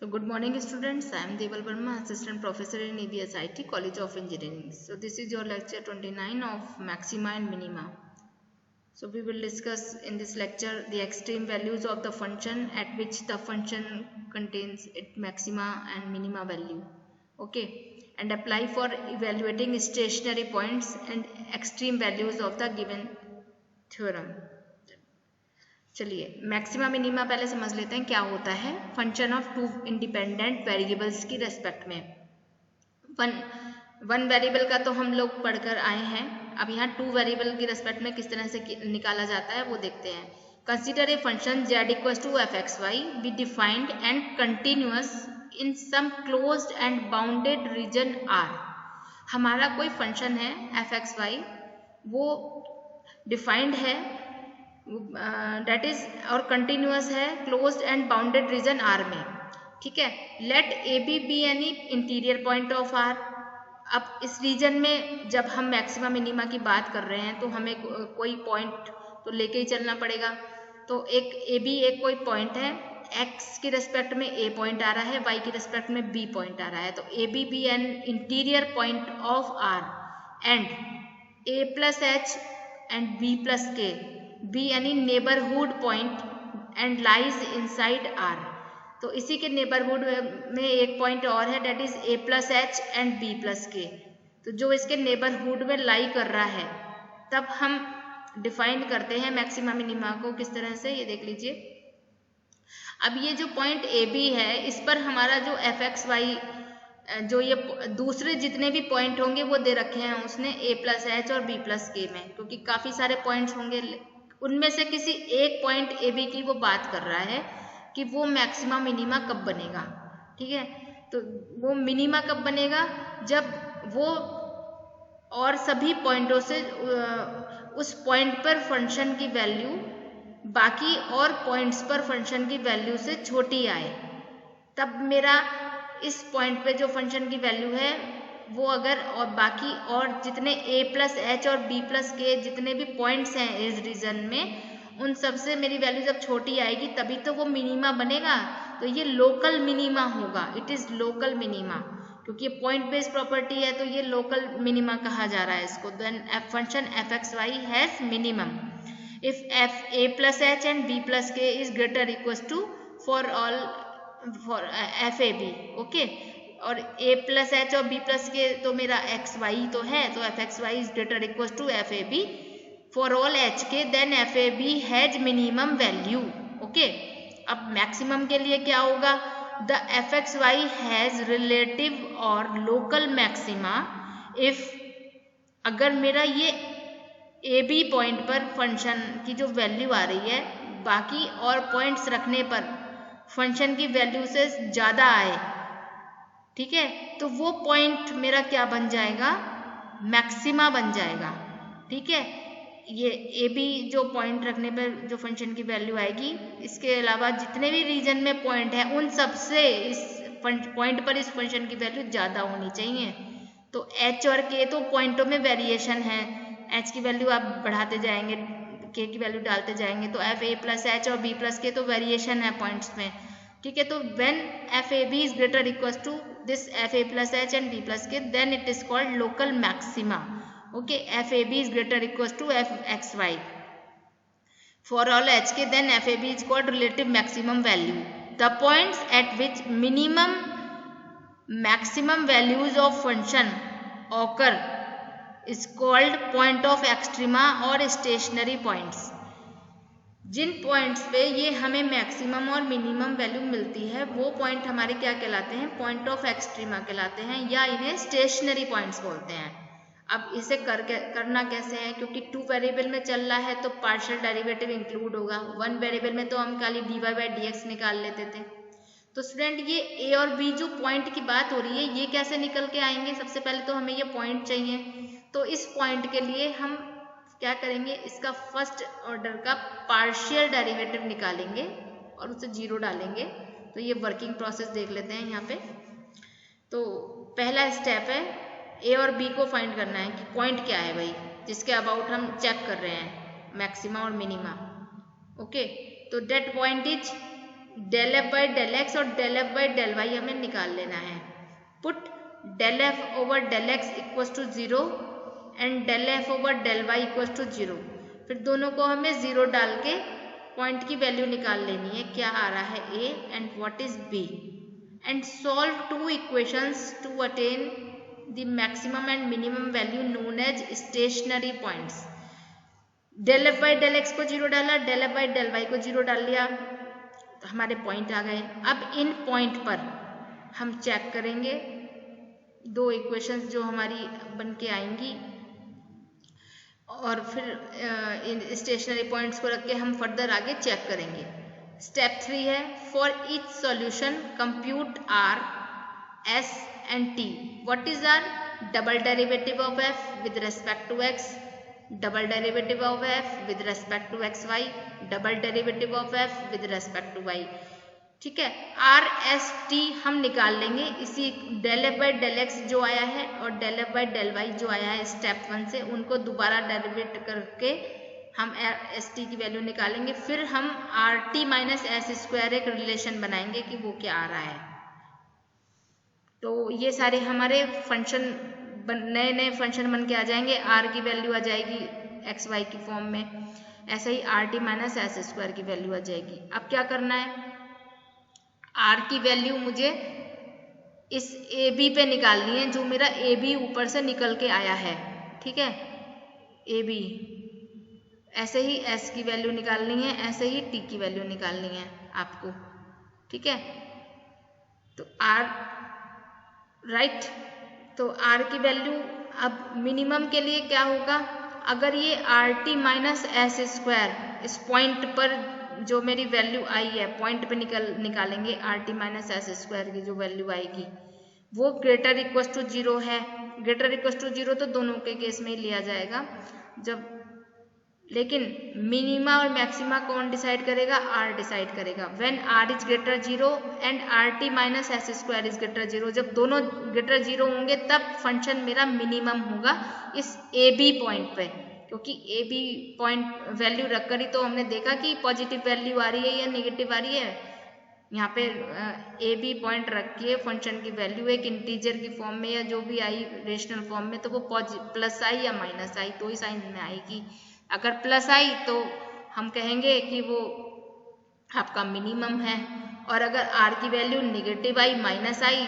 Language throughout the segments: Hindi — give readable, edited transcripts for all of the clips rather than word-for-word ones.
So good morning students, I am Deval Verma, Assistant Professor in EBSIT College of Engineering. So this is your lecture 29 of Maxima and Minima. So we will discuss in this lecture the extreme values of the function at which the function contains its maxima and minima value. Okay, and apply for evaluating stationary points and extreme values of the given theorem. चलिए मैक्सिमा मिनिमा पहले समझ लेते हैं क्या होता है function of two independent variables की रेस्पेक्ट में। वन वेरिएबल का तो हम लोग पढ़कर आए हैं, अब यहाँ टू वेरिएबल की रेस्पेक्ट में किस तरह से निकाला जाता है वो देखते हैं। Consider a function z equals to F x y be defined and continuous in some closed and bounded region r. हमारा कोई फंक्शन है एफ एक्स वाई, वो डिफाइंड है डेट इज और कंटिन्यूअस है closed and bounded region r में, ठीक है। Let a b any interior point of r. अब इस रीजन में जब हम मैक्सिमा मिनिमा की बात कर रहे हैं तो हमें कोई पॉइंट तो लेके ही चलना पड़ेगा। तो एक ए बी एक कोई पॉइंट है, एक्स की रेस्पेक्ट में ए पॉइंट आ रहा है, वाई की रेस्पेक्ट में बी पॉइंट आ रहा है। तो a b an interior point of r and a plus H and B plus k b यानी neighbourhood point and lies inside r. तो इसी के नेबरहुड में एक पॉइंट और है that is a plus H and B plus के। तो जो इसके नेबरहुड में लाई कर रहा है तब हम डिफाइन करते हैं मैक्सिमा मिनिमा को किस तरह से, ये देख लीजिए। अब ये जो पॉइंट ए बी है इस पर हमारा जो एफ एक्स वाई जो ये दूसरे जितने भी पॉइंट होंगे वो दे रखे हैं उसने ए प्लस एच और बी प्लस के में, क्योंकि काफ़ी सारे पॉइंट्स होंगे, उनमें से किसी एक पॉइंट ए बी की वो बात कर रहा है कि वो मैक्सिमा मिनिमा कब बनेगा, ठीक है। तो वो मिनिमा कब बनेगा जब वो और सभी पॉइंटों से उस पॉइंट पर फंक्शन की वैल्यू बाकी और पॉइंट्स पर फंक्शन की वैल्यू से छोटी आए। तब मेरा इस पॉइंट पे जो फंक्शन की वैल्यू है वो अगर और बाकी और जितने ए प्लस एच और बी प्लस के जितने भी पॉइंट्स हैं इस रीजन में उन सब से मेरी वैल्यू जब छोटी आएगी तभी तो वो मिनिमा बनेगा। तो ये लोकल मिनिमा होगा, इट इज़ लोकल मिनिमा, क्योंकि ये पॉइंट बेस्ड प्रॉपर्टी है तो ये लोकल मिनिमा कहा जा रहा है इसको। Then function F x Y has minimum if F A plus H and B plus K is greater equal to for all for F A B, okay. और ए प्लस एच और बी प्लस के तो मेरा एक्स वाई तो है, तो F x Y is greater equal to F A B for all H K, then F A B has minimum value, okay. अब मैक्सिमम के लिए क्या होगा, the f x Y has relative और लोकल मैक्सिमा इफ, अगर मेरा ये ए बी पॉइंट पर फंक्शन की जो वैल्यू आ रही है बाकी और पॉइंट्स रखने पर फंक्शन की वैल्यू से ज़्यादा आए, ठीक है, तो वो पॉइंट मेरा क्या बन जाएगा, मैक्सिमा बन जाएगा, ठीक है। ये ए बी जो पॉइंट रखने पर जो फंक्शन की वैल्यू आएगी, इसके अलावा जितने भी रीजन में पॉइंट है उन सब से इस पॉइंट पर इस फंक्शन की वैल्यू ज़्यादा होनी चाहिए। तो एच और के तो पॉइंटों में वेरिएशन है, एच की वैल्यू आप बढ़ाते जाएंगे, के की वैल्यू डालते जाएंगे, तो एफ ए प्लस एच और बी प्लस के तो वेरिएशन है पॉइंट्स में, ठीक है। तो when F A B is greater equal to this F A plus H and B plus K, then it is called local maxima, okay. F A B is greater equal to F x Y for all H K, then F A B is called relative maximum value. The points eight which minimum maximum values of function occur is called point of extrema और स्टेशनरी पॉइंट्स। जिन पॉइंट्स पे ये हमें मैक्सिमम और मिनिमम वैल्यू मिलती है वो पॉइंट हमारे क्या कहलाते हैं, पॉइंट ऑफ एक्सट्रीमा कहलाते हैं, या इन्हें स्टेशनरी पॉइंट्स बोलते हैं। अब इसे करना कैसे है, क्योंकि टू वेरिएबल में चल रहा है तो पार्शियल डेरिवेटिव इंक्लूड होगा, वन वेरिएबल में तो हम खाली d y by d x निकाल लेते थे। तो स्टूडेंट ये ए और बी जो पॉइंट की बात हो रही है ये कैसे निकल के आएंगे, सबसे पहले तो हमें ये पॉइंट चाहिए, तो इस पॉइंट के लिए हम क्या करेंगे, इसका फर्स्ट ऑर्डर का पार्शियल डेरिवेटिव निकालेंगे और उसे जीरो डालेंगे। तो ये वर्किंग प्रोसेस देख लेते हैं यहाँ पे। तो पहला स्टेप है ए और बी को फाइंड करना है कि पॉइंट क्या है भाई जिसके अबाउट हम चेक कर रहे हैं मैक्सिमा और मिनिमा, ओके। तो that point is del F by del X और del F by del Y हमें निकाल लेना है। Put del F over del x equal to 0 and del F over del Y equal to 0। फिर दोनों को हमें 0 डाल के पॉइंट की वैल्यू निकाल लेनी है, क्या आ रहा है a and what is b, and solve two equations to attain the maximum and minimum value known as stationary points. Del F by del x को 0 डाला, del F by del y को 0 डाल लिया, तो हमारे पॉइंट आ गए। अब इन पॉइंट पर हम चेक करेंगे दो इक्वेशंस जो हमारी बन के आएंगी, और फिर इन स्टेशनरी पॉइंट्स को रख के हम फर्दर आगे चेक करेंगे। स्टेप 3 है, for each solution compute r, s and t. What is r? Double derivative of f with respect to x, double derivative of f with respect to x y, double derivative of f with respect to y. ठीक है, आर एस टी हम निकाल लेंगे इसी del F by del x जो आया है और del F by del y जो आया है स्टेप 1 से, उनको दोबारा डेरिवेट करके हम एस टी की वैल्यू निकालेंगे। फिर हम R T minus S square एक रिलेशन बनाएंगे कि वो क्या आ रहा है। तो ये सारे हमारे फंक्शन नए नए फंक्शन बन के आ जाएंगे। आर की वैल्यू आ जाएगी एक्स वाई की फॉर्म में, ऐसे ही R T minus S square की वैल्यू आ जाएगी। अब क्या करना है, आर की वैल्यू मुझे इस ए बी पे निकालनी है जो मेरा ए बी ऊपर से निकल के आया है। ठीक है, ए बी, ऐसे ही एस की वैल्यू निकालनी है, ऐसे ही टी की वैल्यू निकालनी है आपको। ठीक है, तो आर राइट, तो आर की वैल्यू अब मिनिमम के लिए क्या होगा, अगर ये R T minus S square इस पॉइंट पर जो मेरी वैल्यू आई है पॉइंट पे निकालेंगे R T minus S square की जो वैल्यू आएगी वो ग्रेटर इक्वल टू 0 है। ग्रेटर इक्वल टू 0 तो दोनों के केस में ही लिया जाएगा जब, लेकिन मिनिमा और मैक्सिमा कौन डिसाइड करेगा, आर डिसाइड करेगा। When r is greater 0 and r T minus S square is greater 0, जब दोनों ग्रेटर 0 होंगे तब फंक्शन मेरा मिनिमम होगा इस ए बी पॉइंट पे, क्योंकि ए बी पॉइंट वैल्यू रखकर ही तो हमने देखा कि पॉजिटिव वैल्यू आ रही है या नेगेटिव आ रही है। यहाँ पे ए बी पॉइंट रख के फंक्शन की वैल्यू एक इंटीजर की फॉर्म में या जो भी आई रेशनल फॉर्म में, तो वो प्लस आई या माइनस आई तो ही साइन में आएगी। अगर प्लस आई तो हम कहेंगे कि वो आपका मिनिमम है, और अगर आर की वैल्यू नेगेटिव आई माइनस आई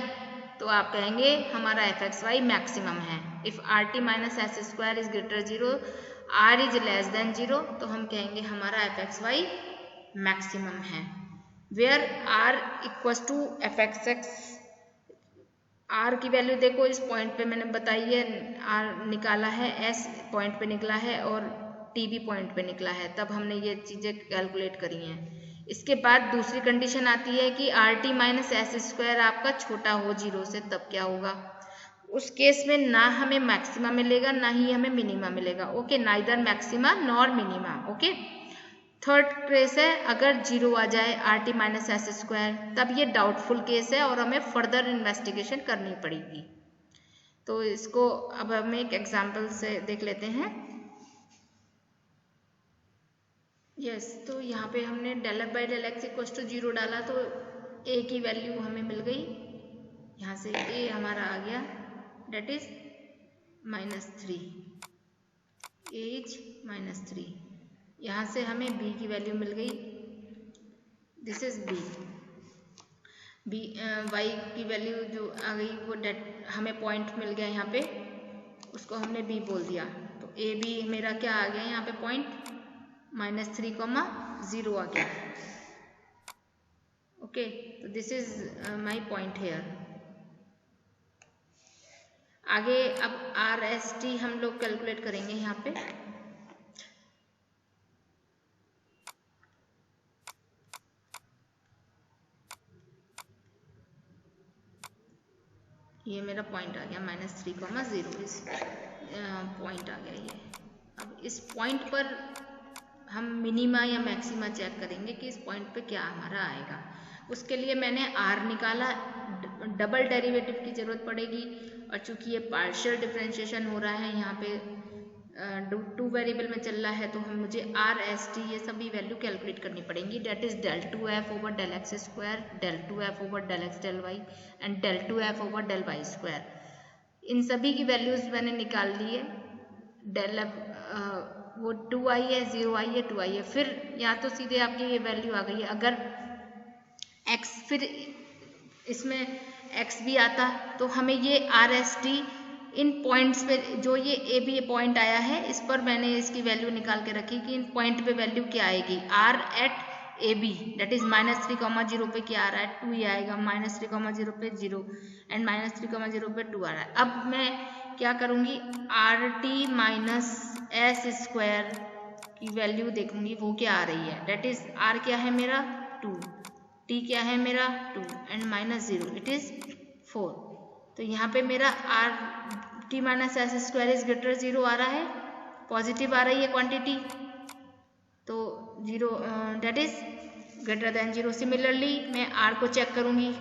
तो आप कहेंगे हमारा एफ एक्स वाई मैक्सिमम है। If r T minus S square is greater 0, r is less than 0, तो हम कहेंगे हमारा एफ एक्स वाई मैक्सिमम है। Where r equals to F x x, r की वैल्यू देखो इस पॉइंट पे मैंने बताई है, आर निकाला है, एस पॉइंट पे निकला है और टी भी पॉइंट पे निकला है, तब हमने ये चीज़ें कैलकुलेट करी हैं। इसके बाद दूसरी कंडीशन आती है कि R T minus S square आपका छोटा हो 0 से, तब क्या होगा, उस केस में ना हमें मैक्सिमा मिलेगा ना ही हमें मिनिमा मिलेगा। Okay, neither maxima nor minima. Okay, third case है अगर 0 आ जाए R T minus S square, तब ये डाउटफुल केस है और हमें फर्दर इन्वेस्टिगेशन करनी पड़ेगी। तो इसको अब हम एक एग्जाम्पल से देख लेते हैं। यस, तो यहाँ पे हमने del F by del x equal to 0 डाला तो ए की वैल्यू हमें मिल गई, यहाँ से ए हमारा आ गया डेट इज -3, ए इज -3। यहाँ से हमें बी की वैल्यू मिल गई, दिस इज बी वाई की वैल्यू जो आ गई वो डेट हमें पॉइंट मिल गया यहाँ पे, उसको हमने बी बोल दिया। तो ए बी मेरा क्या आ गया यहाँ पे पॉइंट -3, 0 आ गया। ओके, तो this is my point here. आगे अब आर एस टी हम लोग कैलकुलेट करेंगे यहाँ पे। ये मेरा पॉइंट आ गया -3, 0 इस पॉइंट आ गया ये। अब इस पॉइंट पर हम मिनिमा या मैक्सिमा चेक करेंगे कि इस पॉइंट पे क्या हमारा आएगा। उसके लिए मैंने आर निकाला, डबल डेरिवेटिव की जरूरत पड़ेगी, और चूंकि ये पार्शियल डिफरेंशिएशन हो रहा है यहाँ पे टू वेरिएबल में चल रहा है तो हम मुझे आर एस टी ये सभी वैल्यू कैलकुलेट करनी पड़ेंगी। That is del two F over del X square, del two F over del x del Y and del two F over del Y square. इन सभी की वैल्यूज मैंने निकाल ली है। डेल एफ वो 2 आई है, 0 आई है, 2 आई है। फिर यहाँ तो सीधे आपकी ये वैल्यू आ गई है। अगर x फिर इसमें x भी आता तो हमें ये are s T in points पे जो ये ए बी पॉइंट आया है इस पर मैंने इसकी वैल्यू निकाल के रखी कि इन पॉइंट पे वैल्यू क्या आएगी। R at a b that is -3,0 पे क्या आ रहा है 2 ही आएगा, -3,0 पे 0 एंड -3,0 पे 2 आ रहा है। अब मैं क्या करूँगी R T minus S square की वैल्यू देखूंगी वो क्या आ रही है। डेट इज आर क्या है मेरा 2, टी क्या है मेरा 2 एंड -0 इट इज 4। तो यहाँ पे मेरा r T minus S square is greater 0 आ रहा है, पॉजिटिव आ रही है क्वांटिटी तो 0 that is greater than 0। Similarly मैं आर को चेक करूंगी।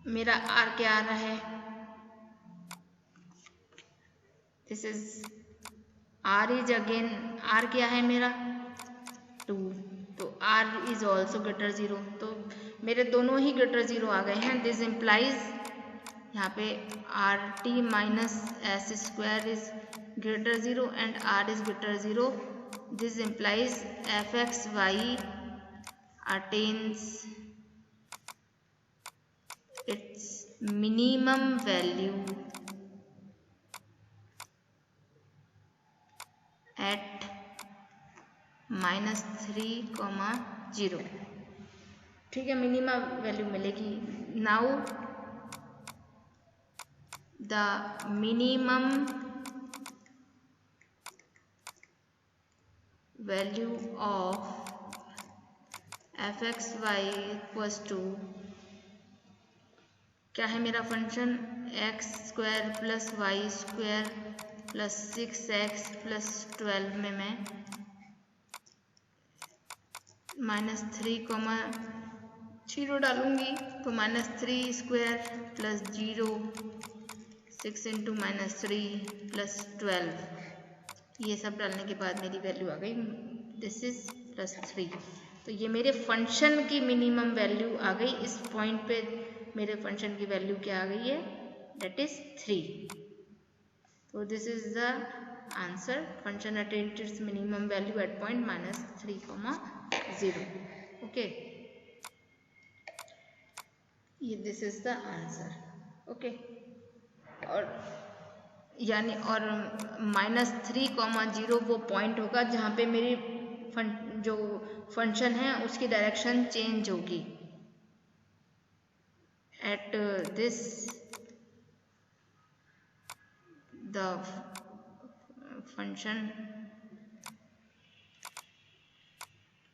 मेरा आर क्या आ रहा है, this is r is again r क्या है मेरा 2 तो आर इज ऑल्सो ग्रेटर 0। तो मेरे दोनों ही ग्रेटर 0 आ गए हैं। दिस इम्प्लाइज यहाँ पे r T minus S square is greater 0 and r is greater 0। This implies f x y attains its minimum value at -3,0। ठीक है, मिनिमम वैल्यू मिलेगी। Now the minimum value of f x y equals to क्या है मेरा function x square plus y square plus 6x plus 12 में मैं -3,0 डालूंगी तो -3 स्क्वायर प्लस 0 6 इंटू -3 प्लस 12 ये सब डालने के बाद मेरी वैल्यू आ गई दिस इज +3। तो ये मेरे फंक्शन की मिनिमम वैल्यू आ गई। इस पॉइंट पे मेरे फंक्शन की वैल्यू क्या आ गई है डेट इज 3। तो this is the answer, function attend its minimum value at point -3,0। Okay, ये this is the answer. Okay, और यानी और -3,0 वो पॉइंट होगा जहाँ पे मेरी जो फंक्शन है उसकी डायरेक्शन चेंज होगी। At this the function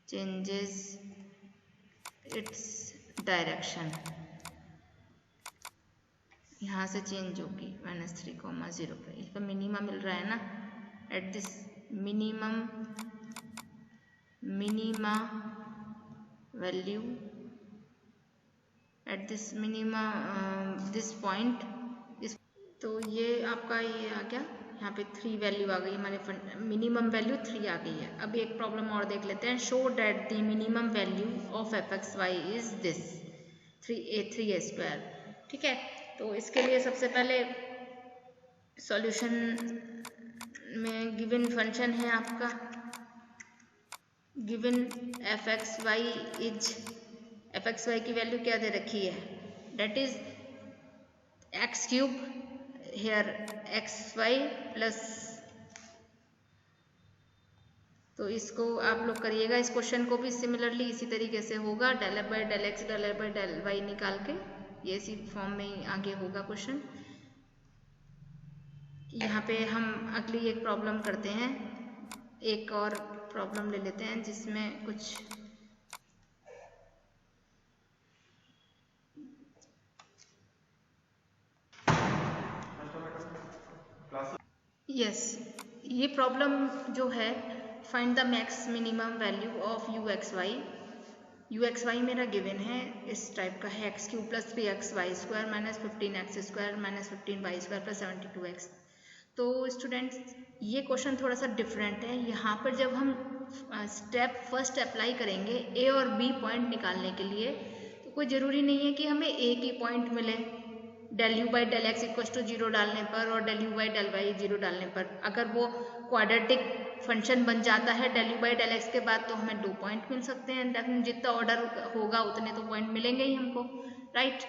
changes its direction, यहाँ से चेंज होगी -3,0 पे। इसका मिनिमा मिल रहा है ना, at this minima value at this minima this point. तो ये आपका ये आ गया, यहाँ पे 3 वैल्यू आ गई, हमारे मिनिमम वैल्यू 3 आ गई है। अभी एक प्रॉब्लम और देख लेते हैं। Show that the minimum value of f x Y is this 3a square. ठीक है, तो इसके लिए सबसे पहले सॉल्यूशन में गिवन फंक्शन है आपका, गिवन एफ एक्स वाई की वैल्यू क्या दे रखी है that is x³ here xy plus. तो इसको आप लोग करिएगा, इस क्वेश्चन को भी सिमिलरली इसी तरीके से होगा, del F by del x del F by del y निकाल के ये इसी फॉर्म में ही आगे होगा क्वेश्चन। यहाँ पे हम अगली एक प्रॉब्लम करते हैं, एक और प्रॉब्लम ले लेते हैं जिसमें कुछ ये प्रॉब्लम जो है, find the max minimum value of u x y u x y मेरा गिवन है, इस टाइप का है, x cube plus 3xy² minus 15x² minus 15y² plus 72x। तो स्टूडेंट्स ये क्वेश्चन थोड़ा सा डिफरेंट है। यहाँ पर जब हम स्टेप फर्स्ट अप्लाई करेंगे ए और बी पॉइंट निकालने के लिए, तो कोई ज़रूरी नहीं है कि हमें ए की पॉइंट मिले del u by del x equal to 0 डालने पर और del u by del y 0 डालने पर। अगर वो क्वाड्रेटिक फंक्शन बन जाता है del u by del x के बाद, तो हमें 2 पॉइंट मिल सकते हैं। जितना ऑर्डर होगा उतने तो पॉइंट मिलेंगे ही हमको, राइट।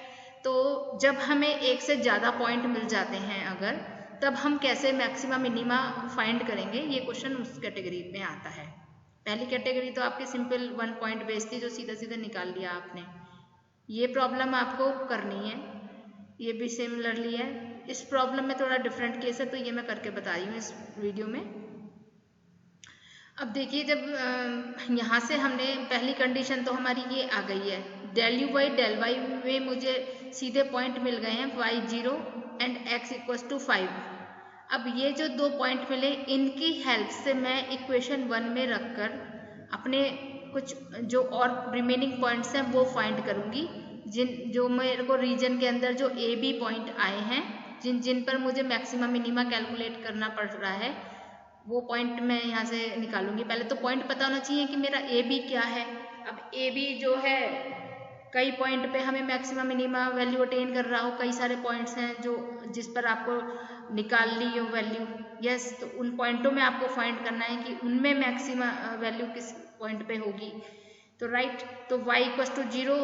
तो जब हमें एक से ज़्यादा पॉइंट मिल जाते हैं अगर, तब हम कैसे मैक्सिमा मिनिमा फाइंड करेंगे, ये क्वेश्चन उस कैटेगरी में आता है। पहली कैटेगरी तो आपकी सिंपल 1 पॉइंट बेस्ड थी, जो सीधा सीधा निकाल लिया आपने। ये प्रॉब्लम आपको करनी है, ये भी सिमिलरली है। इस प्रॉब्लम में थोड़ा डिफरेंट केस है, तो ये मैं करके बता रही हूँ इस वीडियो में। अब देखिए, जब यहाँ से हमने पहली कंडीशन तो हमारी ये आ गई है, del u by del y में मुझे सीधे पॉइंट मिल गए हैं y 0 and x equal to 5। अब ये जो 2 पॉइंट मिले, इनकी हेल्प से मैं इक्वेशन 1 में रखकर अपने कुछ जो और रिमेनिंग पॉइंट्स हैं वो फाइंड करूँगी, जो मेरे को रीजन के अंदर जो ए बी पॉइंट आए हैं, जिन पर मुझे मैक्सिमम मिनिमा कैलकुलेट करना पड़ रहा है, वो पॉइंट मैं यहाँ से निकालूंगी। पहले तो पॉइंट पता होना चाहिए कि मेरा ए बी क्या है। अब ए बी जो है, कई पॉइंट पे हमें मैक्सिमम मिनिमा वैल्यू अटेन कर रहा हो, कई सारे पॉइंट्स हैं जो जिस पर आपको निकाल ली हो वैल्यू, यस। तो उन पॉइंटों में आपको फाइंड करना है कि उनमें मैक्सिमम वैल्यू किस पॉइंट पे होगी। तो राइट, तो y इक्वल टू 0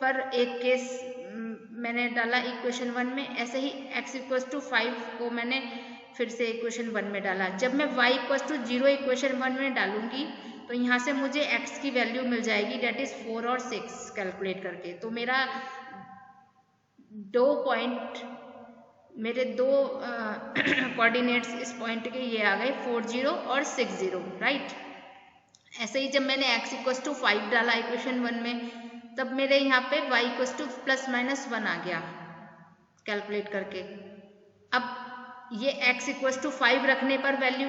पर एक केस मैंने डाला इक्वेशन 1 में, ऐसे ही x इक्वल टू 5 को मैंने फिर से इक्वेशन 1 में डाला। जब मैं y इक्वल टू 0 इक्वेशन 1 में डालूंगी, तो यहाँ से मुझे x की वैल्यू मिल जाएगी, डेट इज 4 और 6 कैलकुलेट करके। तो मेरा 2 पॉइंट, मेरे 2 कोऑर्डिनेट्स इस पॉइंट के ये आ गए 4 0 और 6 0, राइट। ऐसे ही जब मैंने x इक्वल टू 5 डाला इक्वेशन 1 में, तब मेरे यहाँ पे y equal two plus minus 1 आ गया कैलकुलेट करके। अब ये x इक्वल टू 5 रखने पर वैल्यू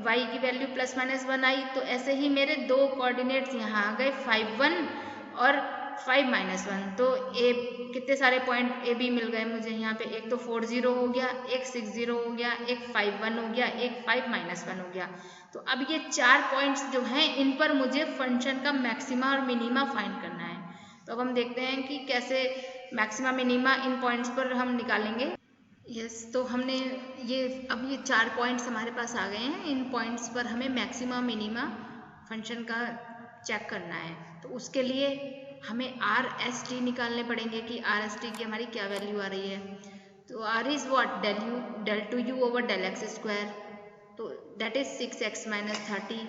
y की वैल्यू प्लस माइनस 1 आई, तो ऐसे ही मेरे 2 कोऑर्डिनेट्स यहाँ आ गए 5 1 और 5 माइनस 1। तो ए कितने सारे पॉइंट ए बी मिल गए मुझे यहाँ पे, एक तो 4 0 हो गया, एक 6 0 हो गया, एक 5 1 हो गया, एक 5 माइनस 1 हो गया। तो अब ये 4 पॉइंट्स जो हैं, इन पर मुझे फंक्शन का मैक्सिमा और मिनिमा फाइंड करना है। तो अब हम देखते हैं कि कैसे मैक्सिमा मिनिमा इन पॉइंट्स पर हम निकालेंगे। यस, तो हमने अब ये 4 पॉइंट्स हमारे पास आ गए हैं। इन पॉइंट्स पर हमें मैक्सिमा मिनिमा फंक्शन का चेक करना है। तो उसके लिए हमें आर एस टी निकालने पड़ेंगे कि आर एस टी की हमारी क्या वैल्यू आ रही है। तो r is what, del 2u over del x², तो that is 6x minus 30।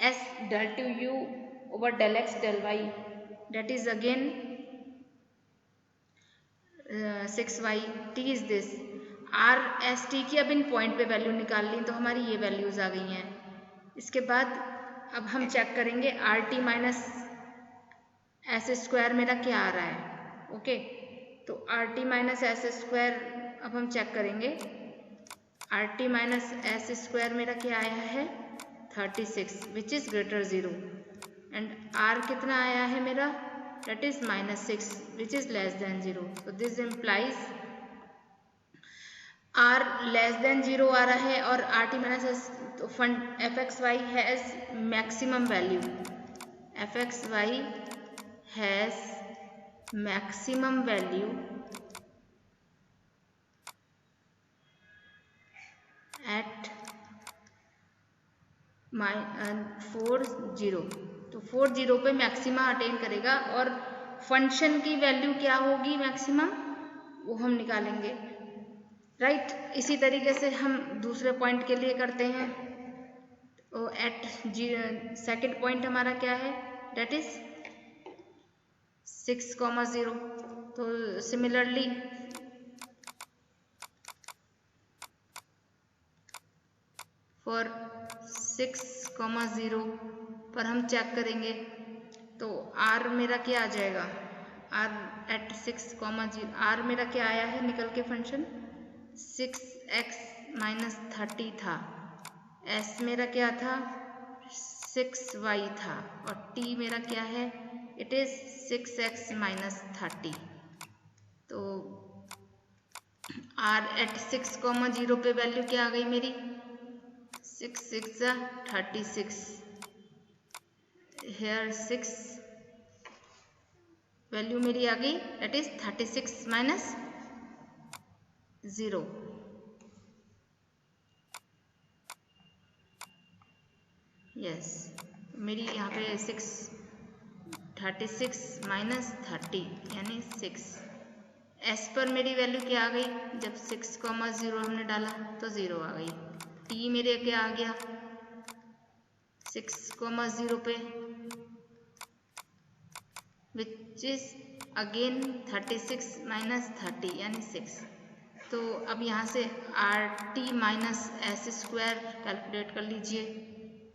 S del 2u over del x del y, that is again 6y। t is this r s t की अब इन पॉइंट पे वैल्यू निकाल ली, तो हमारी ये वैल्यूज आ गई हैं। इसके बाद अब हम चेक करेंगे r T minus S square मेरा क्या आ रहा है। ओके, तो r T minus S square अब हम चेक करेंगे। R T minus S square मेरा क्या आया है 36 which is greater 0, and r कितना आया है मेरा, that is -6 which is less than 0. So this implies r less than 0 आ रहा है और rt minus s, तो fund fxy has maximum value, fxy has maximum value at 4 0। तो 4 0 पे मैक्सिमा अटेन करेगा, और फंक्शन की वैल्यू क्या होगी मैक्सिमम, वो हम निकालेंगे, राइट। इसी तरीके से हम दूसरे पॉइंट के लिए करते हैं। तो एट सेकेंड पॉइंट हमारा क्या है, डेट इज 6, 0। तो सिमिलरली फॉर 6, 0 पर हम चेक करेंगे, तो r मेरा क्या आ जाएगा, r एट 6, 0, r मेरा क्या आया है निकल के फंक्शन 6x माइनस 30 था, s मेरा क्या था 6y था, और t मेरा क्या है इट इज 6x माइनस 30। तो r एट 6,0 पे वैल्यू क्या आ गई मेरी 6 6 36 हेयर 6 वैल्यू मेरी आ गई दैट इज 36 माइनस 0। यस मेरी यहाँ पे 36 माइनस 30 यानी 6। एस पर मेरी वैल्यू क्या आ गई जब 6,0 हमने डाला तो 0 आ गई। टी मेरे क्या आ गया 6,0 पे विच इज अगेन 36 माइनस 30 यानी 6। तो अब यहाँ से R T minus S square calculate कर लीजिए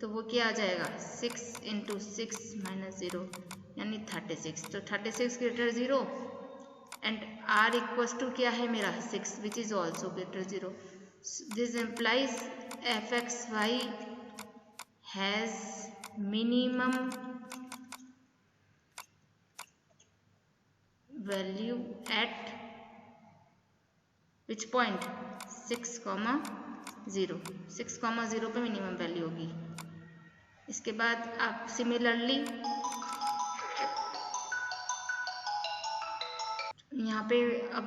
तो वो क्या आ जाएगा 6 इंटू 6 माइनस 0 यानी 36। तो 36 greater 0 and r equals to क्या है मेरा 6 which is also greater 0। This implies f x Y has minimum value at which point 6,0 6,0 पे मिनिमम वैल्यू होगी। इसके बाद आप सिमिलरली यहाँ पे अब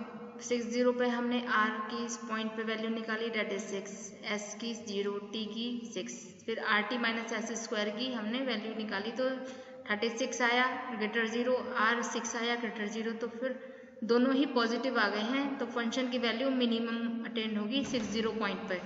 60 पे हमने r की इस पॉइंट पे वैल्यू निकाली डेट इज 6, s की 0, t की 6, फिर R T minus S square की हमने वैल्यू निकाली तो 36 आया ग्रेटर 0, r 6 आया ग्रेटर 0। तो फिर दोनों ही पॉजिटिव आ गए हैं तो फंक्शन की वैल्यू मिनिमम अटेंड होगी 60 पॉइंट पर।